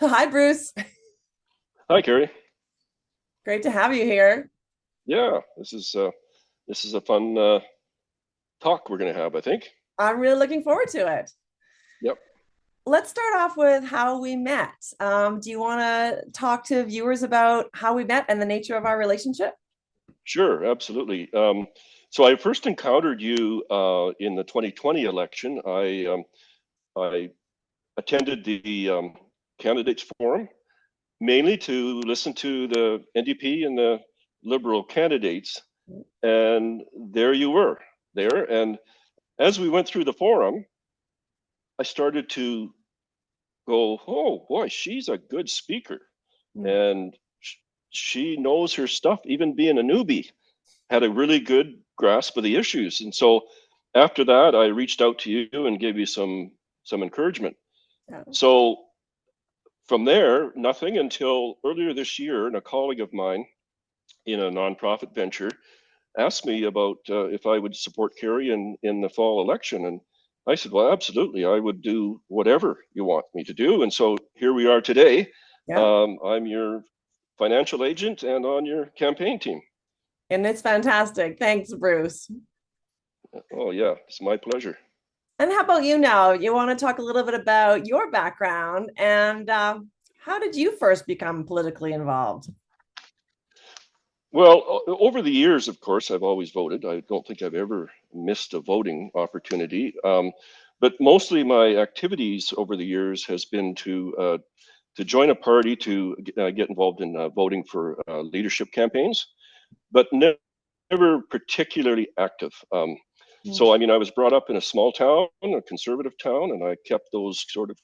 Hi, Bruce. Hi, Kerri. Great to have you here. Yeah, this is a fun talk we're gonna have, I think. I'm really looking forward to it. Yep, Let's start off with how we met. Do you want to talk to viewers about how we met and the nature of our relationship? sure, absolutely. So I first encountered you in the 2020 election. I attended the candidates forum mainly to listen to the NDP and the Liberal candidates, and there you were there. And as we went through the forum, I started to go, oh boy, she's a good speaker. And she knows her stuff, even being a newbie, had a really good grasp of the issues. And so after that, I reached out to you and gave you some encouragement. Yeah. So from there, nothing until earlier this year, and a colleague of mine in a nonprofit venture asked me about if I would support Kerri in the fall election. And I said, well, absolutely. I would do whatever you want me to do. And so here we are today. Yeah. I'm your financial agent and on your campaign team. And it's fantastic. Thanks, Bruce. Oh, yeah, it's my pleasure. And how about you now? You want to talk a little bit about your background and how did you first become politically involved? Well, over the years, of course, I've always voted. I don't think I've ever missed a voting opportunity. But mostly my activities over the years has been to join a party to get involved in voting for leadership campaigns, but never particularly active. So, I mean, I was brought up in a small town, a conservative town, and I kept those sort of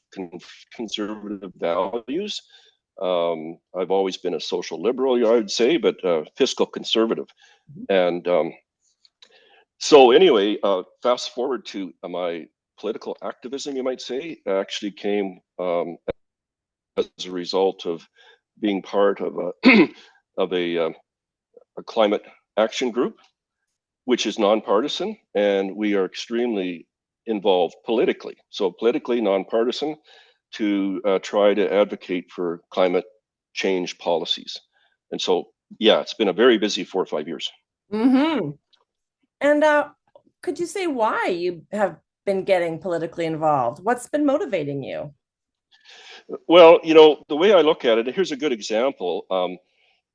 conservative values. I've always been a social liberal, I would say, but fiscal conservative. And so, anyway, fast forward to my political activism, you might say, actually came as a result of being part of a climate action group, which is nonpartisan, and we are extremely involved politically. So politically nonpartisan to try to advocate for climate change policies. And so, yeah, it's been a very busy 4 or 5 years. Mm-hmm. And could you say why you have been getting politically involved? What's been motivating you? Well, you know, the way I look at it, here's a good example.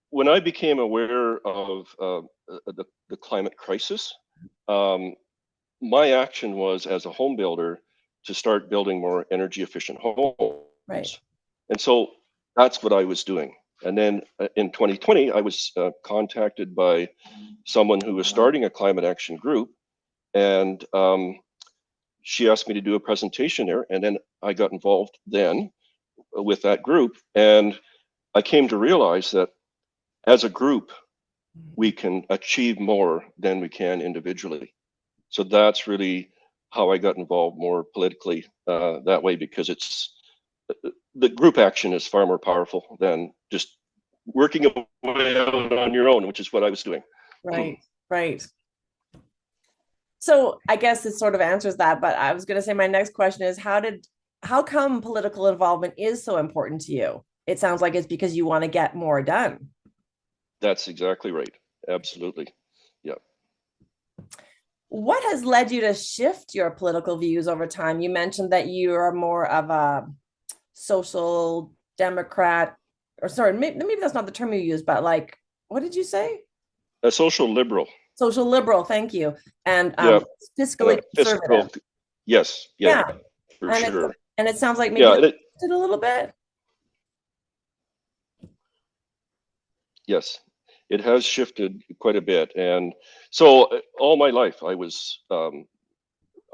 When I became aware of the climate crisis, um, my action was as a home builder to start building more energy efficient Right. homes. And so that's what I was doing. And then in 2020, I was contacted by someone who was starting a climate action group. And she asked me to do a presentation there. And then I got involved then with that group. And I came to realize that as a group, we can achieve more than we can individually. So that's really how I got involved more politically that way, because it's the group action is far more powerful than just working away out on your own, which is what I was doing. Right. Right. So I guess it sort of answers that, but I was going to say my next question is how come political involvement is so important to you? It sounds like it's because you want to get more done. That's exactly right. Absolutely. Yeah. What has led you to shift your political views over time? You mentioned that you are more of a social democrat, or sorry, maybe that's not the term you use, but like, what did you say? A social liberal. Social liberal, thank you. And Yeah. And fiscally a fiscal. conservative. Yes. Yeah, Yeah. for And sure. it sounds like maybe Yeah. that did a little bit. Yes, it has shifted quite a bit. And so all my life, I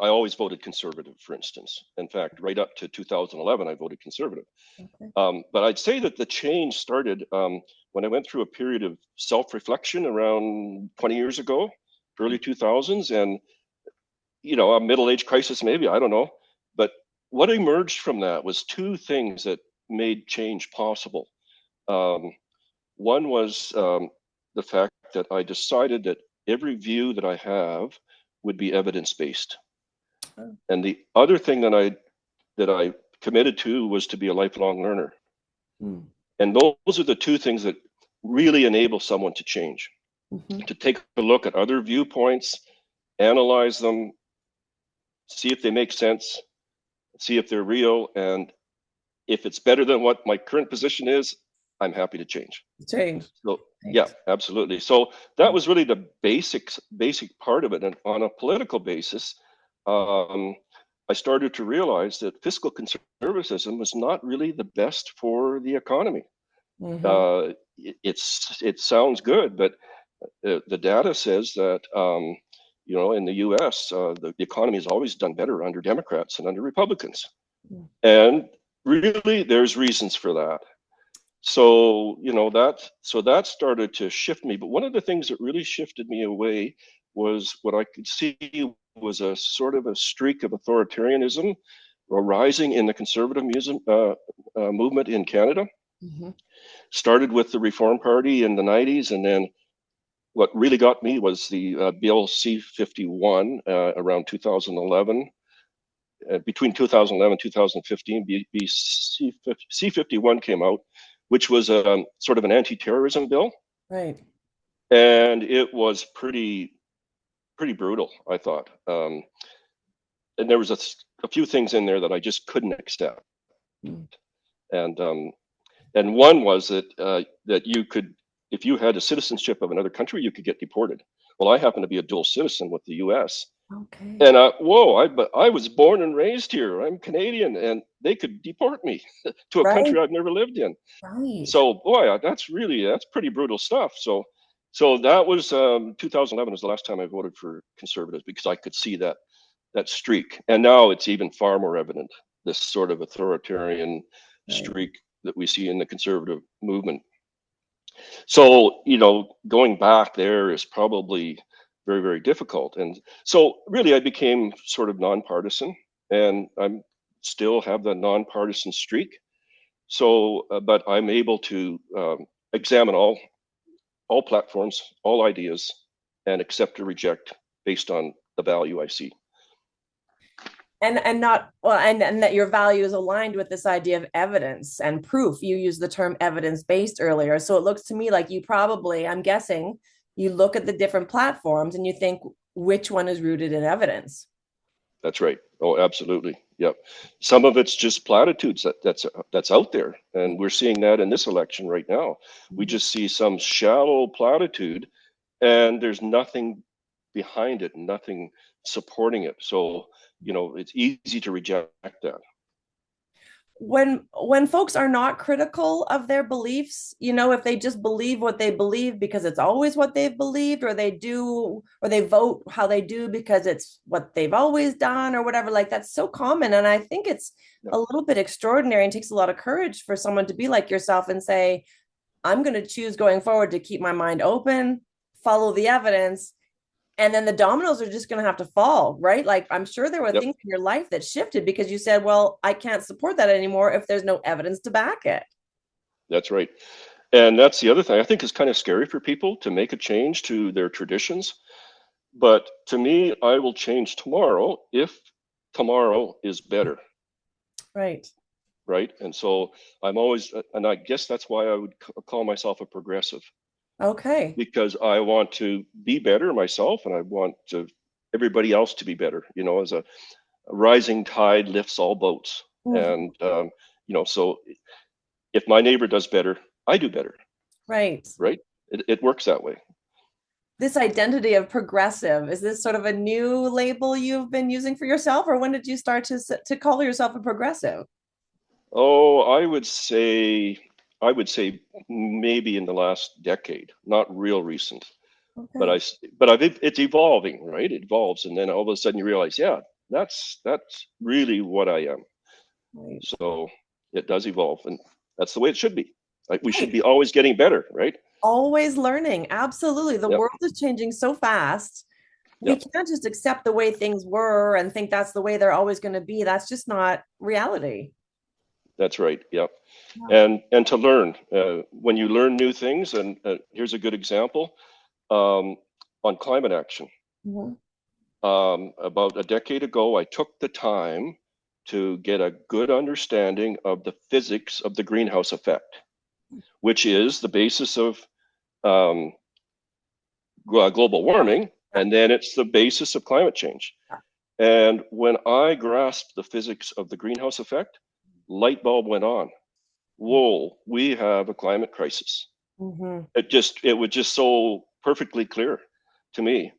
always voted conservative, for instance. In fact, right up to 2011, I voted conservative. Okay. But I'd say that the change started when I went through a period of self-reflection around 20 years ago, early 2000s, and a middle-age crisis, maybe, I don't know. But what emerged from that was two things that made change possible. Um, One was the fact that I decided that every view that I have would be evidence-based. Oh, And the other thing that I committed to was to be a lifelong learner. Mm. And those are the two things that really enable someone to change, Mhm. to take a look at other viewpoints, analyze them, see if they make sense, see if they're real. And if it's better than what my current position is, I'm happy to change. Change. So yeah, Right. absolutely. So that was really the basic part of it. And on a political basis, um, I started to realize that fiscal conservatism was not really the best for the economy. Hmm. It sounds good, but the data says that in the U.S. The economy has always done better under Democrats than under Republicans, and really, there's reasons for that. So that started to shift me. But one of the things that really shifted me away was what I could see was a sort of a streak of authoritarianism arising in the conservative movement in Canada. Hmm. Started with the Reform Party in the 90s, and then what really got me was the Bill C-51 around 2011. Between 2011 and 2015, C-51 came out, which was sort of an anti-terrorism bill, Right. and it was pretty brutal, I thought. And there was a few things in there that I just couldn't accept, Mm. and one was that you could, if you had a citizenship of another country, you could get deported. Well, I happen to be a dual citizen with the U.S. Okay. And but I was born and raised here. I'm Canadian, and they could deport me to a Right. country I've never lived in. Right. So, boy, that's pretty brutal stuff. So that was 2011 was the last time I voted for conservatives because I could see that streak, and now it's even far more evident. This sort of authoritarian Right. streak that we see in the conservative movement. So, going back there is probably very, very difficult. And so, really, I became sort of nonpartisan, and I'm still have the nonpartisan streak. So, but I'm able to examine all platforms, all ideas, and accept or reject based on the value I see. And not well, and that your value is aligned with this idea of evidence and proof. You used the term evidence based earlier, so it looks to me like you probably, I'm guessing, you look at the different platforms and you think which one is rooted in evidence. That's right. Oh, absolutely. Yep. Some of it's just platitudes that's out there, and we're seeing that in this election right now. We Mhm. just see some shallow platitude, and there's nothing behind it, nothing supporting it. So, it's easy to reject that. When folks are not critical of their beliefs, if they just believe what they believe because it's always what they've believed, or they do, or they vote how they do because it's what they've always done, or whatever, like that's so common. And I think it's Yep. a little bit extraordinary and takes a lot of courage for someone to be like yourself and say, I'm going to choose going forward to keep my mind open, follow the evidence, and then the dominoes are just going to have to fall, right? Like I'm sure there were Yep. things in your life that shifted because you said, well, I can't support that anymore if there's no evidence to back it. That's right. And that's the other thing I think is kind of scary for people to make a change to their traditions. But to me, I will change tomorrow if tomorrow is better. Right. Right? And so I'm always, and I guess that's why I would call myself a progressive, Okay. because I want to be better myself, and I want everybody else to be better. As a rising tide lifts all boats, Mhm. and so if my neighbor does better, I do better. Right. Right? It works that way. This identity of progressive, is this sort of a new label you've been using for yourself, or when did you start to call yourself a progressive? Oh, I would say maybe in the last decade, not real recent. But Okay. it's evolving, right? It evolves, and then all of a sudden you realize, yeah, that's really what I am. Right. So it does evolve, and that's the way it should be. Like we should Right. be always getting better, right? Always learning. Absolutely. The Yep, world is changing so fast. We yep, can't just accept the way things were and think that's the way they're always going to be. That's just not reality. that's right. Yep, Yeah. and to learn when you learn new things, and here's a good example um, on climate action. Mhm. About a decade ago, I took the time to get a good understanding of the physics of the greenhouse effect, which is the basis of um, global warming, and then it's the basis of climate change. And when I grasped the physics of the greenhouse effect, light bulb went on. Whoa, we have a climate crisis. Mm-hmm. It was just so perfectly clear to me.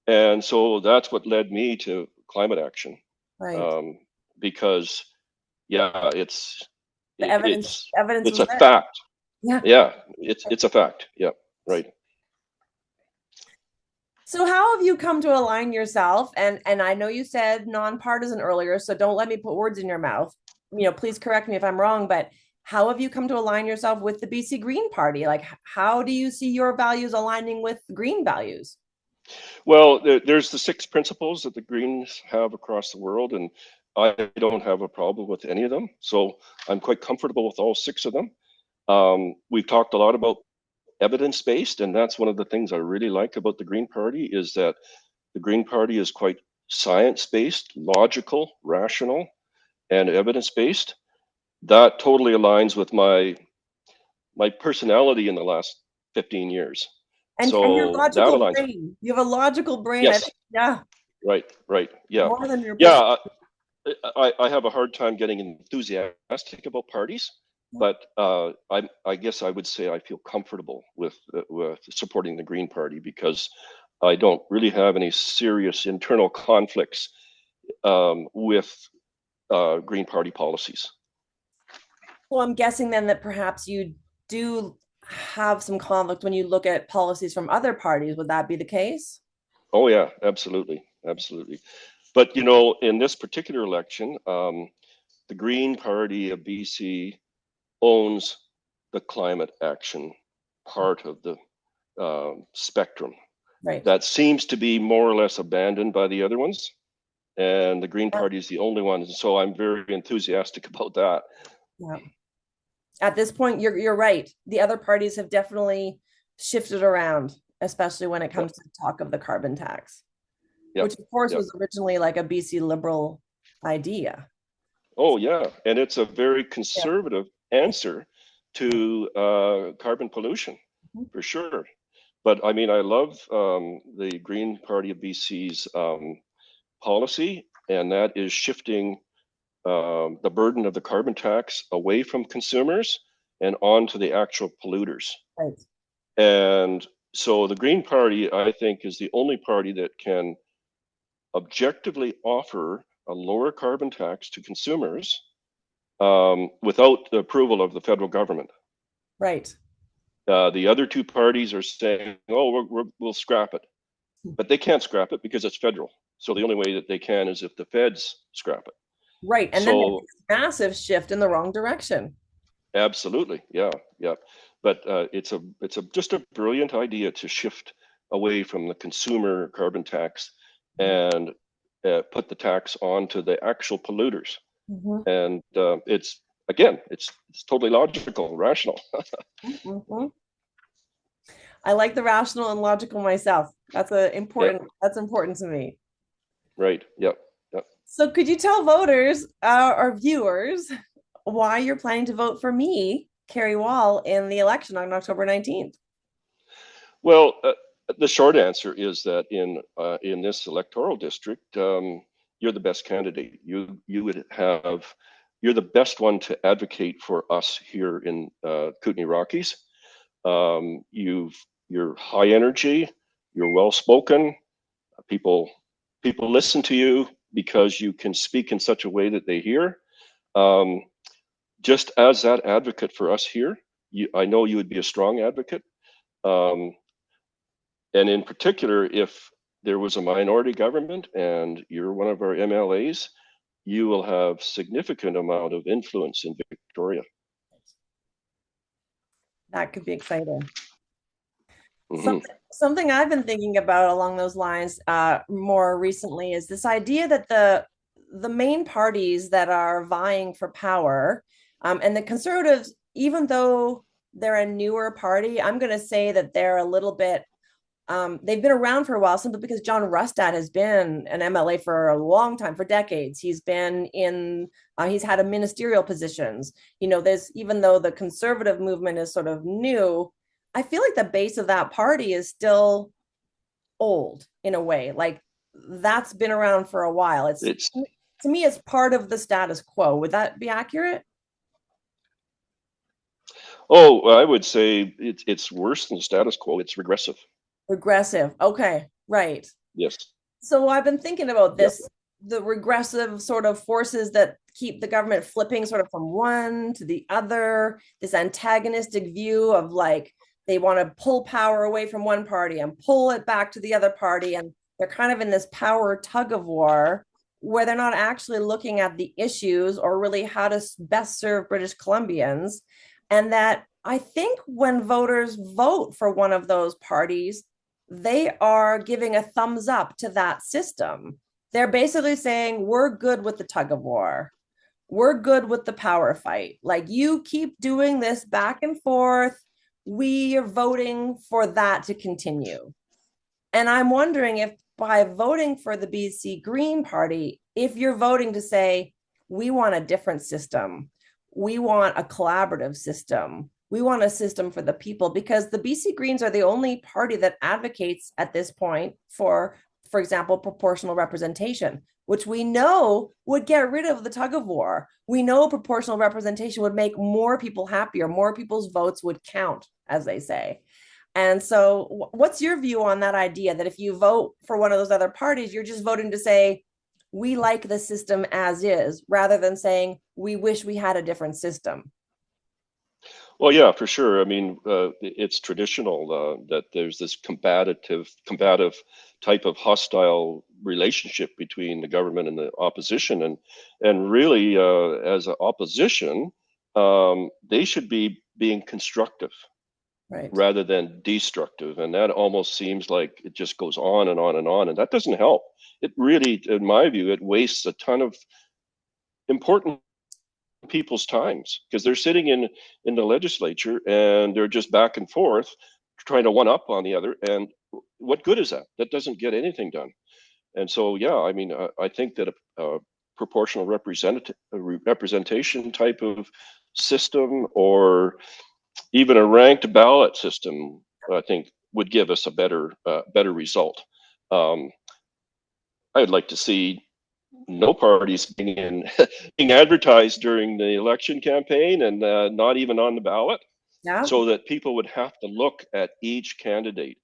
And so that's what led me to climate action. Right. Um, because yeah, The it, evidence it's was a there. fact. Yeah. Yeah, it's a fact. Yeah, right. So how have you come to align yourself? And I know you said nonpartisan earlier, so don't let me put words in your mouth. Please correct me if I'm wrong, but how have you come to align yourself with the BC Green Party? Like, how do you see your values aligning with green values? Well, there's the six principles that the Greens have across the world, and I don't have a problem with any of them. So I'm quite comfortable with all six of them. We've talked a lot about evidence-based, and that's one of the things I really like about the Green Party is that the Green Party is quite science-based, logical, rational, and evidence-based. That totally aligns with my personality in the last 15 years. And your So that logical aligns. brain. You have a logical brain. I Yes, think, yeah, right, yeah, more than your person. yeah. I have a hard time getting enthusiastic about parties, but I guess I would say I feel comfortable with supporting the Green Party because I don't really have any serious internal conflicts with Green Party policies. Well, I'm guessing then that perhaps you do have some conflict when you look at policies from other parties. Would that be the case? Oh yeah, absolutely, absolutely. But you know, in this particular election, the Green Party of BC owns the climate action part of the spectrum. Right. That seems to be more or less abandoned by the other ones, and the Green Yeah. Party is the only one. And so I'm very enthusiastic about that. Yeah. At this point, you're right. The other parties have definitely shifted around, especially when it Yep, comes to talk of the carbon tax, yep, which of course yep. was originally like a BC Liberal idea. Oh yeah, and it's a very Yeah. conservative answer to carbon pollution, Mhm. for sure. But I mean, I love the Green Party of BC's policy, and that is shifting the burden of the carbon tax away from consumers and onto the actual polluters. Right. And so the Green Party, I think, is the only party that can objectively offer a lower carbon tax to consumers without the approval of the federal government. Right. The other two parties are saying, "Oh, we'll scrap it," but they can't scrap it because it's federal. So the only way that they can is if the feds scrap it. Right. And then there's So this massive shift in the wrong direction. absolutely, yeah, yeah. But it's a just a brilliant idea to shift away from the consumer carbon tax and put the tax on to the actual polluters. Mhm. And it's again, it's totally logical, rational. Mhm. I like the rational and logical myself. Yeah, That's important to me. right. Yep. Yep. So could you tell voters or viewers why you're planning to vote for me, Kerri Wall, in the election on October 19th? Well, the short answer is that in this electoral district, you're the best candidate. You would have you're the best one to advocate for us here in Kootenay Rockies. You're high energy. You're well spoken. People people listen to you because you can speak in such a way that they hear. Um, just as that advocate for us here, I know you would be a strong advocate. Um, and in particular, if there was a minority government and you're one of our MLAs, you will have significant amount of influence in Victoria. That could be exciting. Hmm. Something I've been thinking about along those lines more recently is this idea that the main parties that are vying for power, and the Conservatives, even though they're a newer party, I'm going to say that they're a little bit They've been around for a while simply because John Rustad has been an MLA for a long time, for decades. He's been in, he's had a ministerial positions. There's, even though the conservative movement is sort of new, I feel like the base of that party is still old in a way. Like that's been around for a while. It's, It's to me, it's part of the status quo. Would that be accurate? Oh, I would say it's worse than status quo. It's regressive. Regressive. Okay, right. Yes. So I've been thinking about Yeah. this, the regressive sort of forces that keep the government flipping sort of from one to the other, this antagonistic view of like they want to pull power away from one party and pull it back to the other party. And they're kind of in this power tug of war where they're not actually looking at the issues or really how to best serve British Columbians. And that I think when voters vote for one of those parties, they are giving a thumbs up to that system. They're basically saying, we're good with the tug of war. We're good with the power fight. Like, you keep doing this back and forth. We are voting for that to continue. And I'm wondering if by voting for the BC Green Party, if you're voting to say, we want a different system, we want a collaborative system, we want a system for the people, because the BC Greens are the only party that advocates at this point for example, proportional representation, which we know would get rid of the tug of war. We know proportional representation would make more people happier, more people's votes would count, as they say. And so, what's your view on that idea that if you vote for one of those other parties, you're just voting to say, we like the system as is, rather than saying, we wish we had a different system? Well, yeah, for sure. I mean, it's traditional that there's this combative type of hostile relationship between the government and the opposition, and really, as an opposition, they should be being constructive Right. rather than destructive, and that almost seems like it just goes on and on and on, and that doesn't help. It really, in my view, it wastes a ton of important people's times because they're sitting in the legislature and they're just back and forth trying to one up on the other, and what good is that? That doesn't get anything done. And so yeah, I mean, I think that a proportional representation type of system, or even a ranked ballot system, I think would give us a better result. um, I'd like to see no parties being being advertised during the election campaign, and not even on the ballot, Yeah. so that people would have to look at each candidate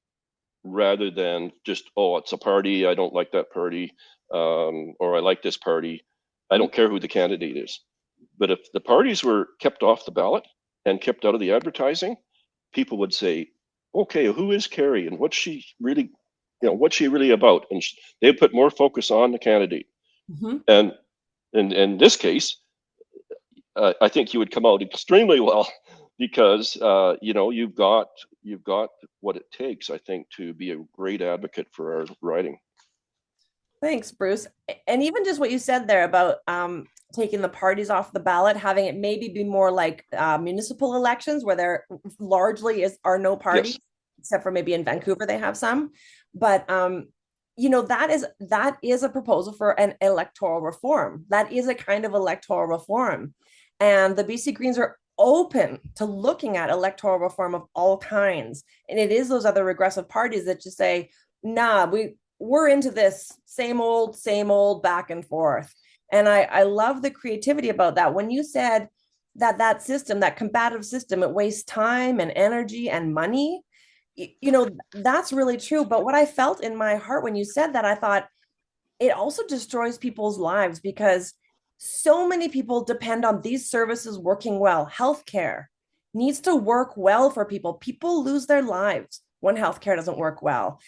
rather than just, oh, it's a party, I don't like that party, or I like this party, I don't care who the candidate is. But if the parties were kept off the ballot and kept out of the advertising, people would say, okay, who is Kerri and what's she really, what's she really about? And they put more focus on the candidate. Mhm. And in this case, I think you would come out extremely well because you've got what it takes, I think, to be a great advocate for our riding. Thanks, Bruce. And even just what you said there about taking the parties off the ballot, having it maybe be more like municipal elections where there largely are no parties, Yes. except for maybe in Vancouver they have some. But that is a proposal for an electoral reform. That is a kind of electoral reform, and the BC Greens are open to looking at electoral reform of all kinds. And it is those other regressive parties that just say, nah, we're into this same old back and forth. And I love the creativity about that. When you said that system, that combative system, it wastes time and energy and money, that's really true. But what I felt in my heart when you said that, I thought it also destroys people's lives because so many people depend on these services working well. Healthcare needs to work well for people. People lose their lives when healthcare doesn't work well.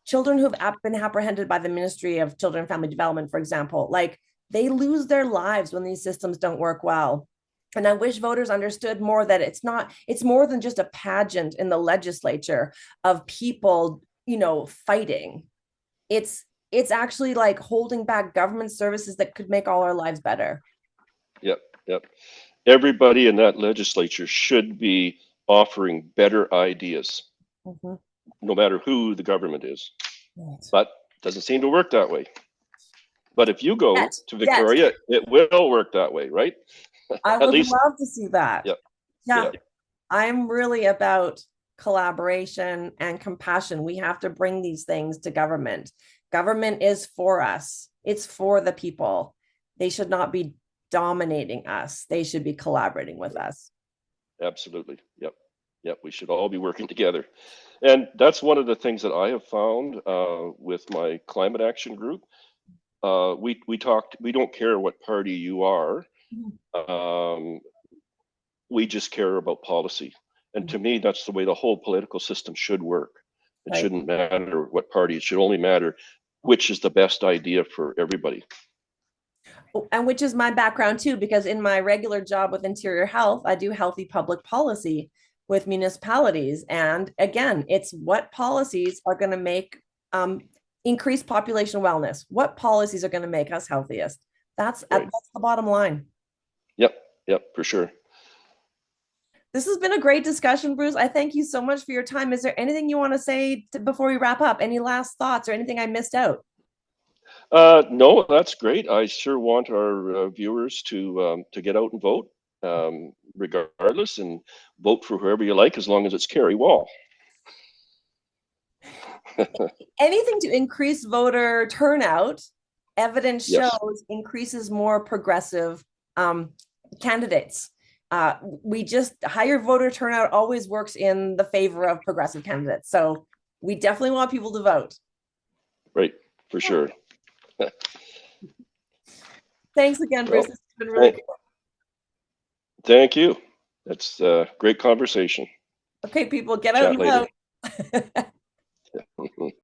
Children who've been apprehended by the Ministry of Children and Family Development, for example, like they lose their lives when these systems don't work well. And I wish voters understood more that it's more than just a pageant in the legislature of people, fighting. It's actually like holding back government services that could make all our lives better. Yep. Yep. Everybody in that legislature should be offering better ideas. Mhm. no matter who the government is. Right. But it doesn't seem to work that way. But if you go to Yet, Victoria, it will work that way, right? I At would least, love to see that. yeah, Yeah, yeah, I'm really about collaboration and compassion. We have to bring these things to government. Government is for us, it's for the people. They should not be dominating us, they should be collaborating with us. absolutely. Yep. Yep. We should all be working together. And that's one of the things that I have found with my climate action group. We talked, we don't care what party you are. Um, we just care about policy. And to me, that's the way the whole political system should work. It Right. shouldn't matter what party, it should only matter which is the best idea for everybody. And which is my background too, because in my regular job with Interior Health, I do healthy public policy with municipalities. And again, it's what policies are going to make increase population wellness, what policies are going to make us healthiest. Right. That's the bottom line. Yep. Yep. For sure. This has been a great discussion, Bruce. I thank you so much for your time. Is there anything you want to say before we wrap up? Any last thoughts or anything I missed out? No, that's great. I sure want our viewers to get out and vote, regardless, and vote for whoever you like, as long as it's Kerri Wall. Anything to increase voter turnout, evidence Yes. shows increases more progressive candidates. We just higher voter turnout always works in the favor of progressive candidates. So we definitely want people to vote. Right. For sure. Thanks again, Bruce. Well, It's been really cool. thank you. That's a great conversation. Okay, people, get out Chat and later. vote.